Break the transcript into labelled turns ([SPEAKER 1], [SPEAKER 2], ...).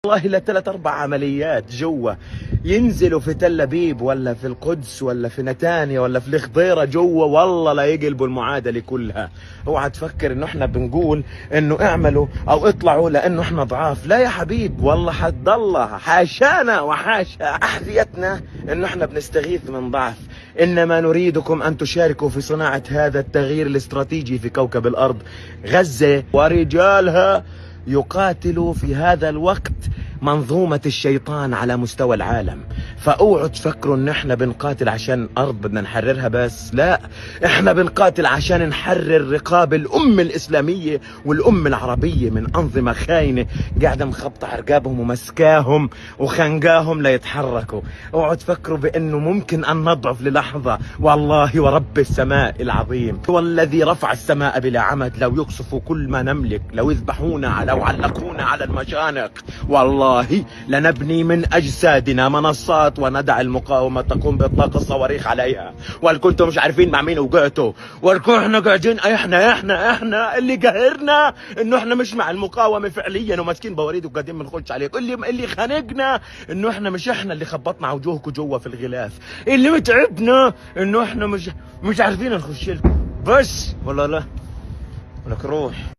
[SPEAKER 1] والله لثلاث اربع عمليات جوا، ينزلوا في تل ابيب ولا في القدس ولا في نتانيا ولا في الخضيره جوا، والله لا يقلبوا المعادله كلها. اوعى تفكر انه احنا بنقول انه اعملوا او اطلعوا لانه احنا ضعاف، لا يا حبيب، والله حد الله، حاشانا وحاشا احذيتنا انه احنا بنستغيث من ضعف، انما نريدكم ان تشاركوا في صناعه هذا التغيير الاستراتيجي في كوكب الارض. غزه ورجالها يقاتلوا في هذا الوقت منظومة الشيطان على مستوى العالم، فاوعوا تفكروا ان احنا بنقاتل عشان ارض بدنا نحررها بس، لا، احنا بنقاتل عشان نحرر رقاب الامة الاسلامية والامة العربية من انظمة خاينة قاعدة مخبطة رقابهم ومسكاهم وخنقاهم ليتحركوا. اوعوا تفكروا بانه ممكن ان نضعف للحظة، والله ورب السماء العظيم والذي رفع السماء بلا عمد لو يقصفوا كل ما نملك، لو يذبحونا لو علقونا على المشانق، والله لنبني من أجسادنا منصات وندع المقاومة تقوم بإطلاق الصواريخ عليها. وهل كنتم مش عارفين مع مين وقعتوا؟ وهل احنا قاعدين احنا اللي قهرنا انه احنا مش مع المقاومة فعليا وماسكين بواريد وقاعدين بنخش عليك، اللي خانقنا انه احنا مش احنا اللي خبطنا وجوهكم جوا في الغلاف، اللي متعبنا انه احنا مش عارفين نخش لكم بس. والله لا، ولك روح.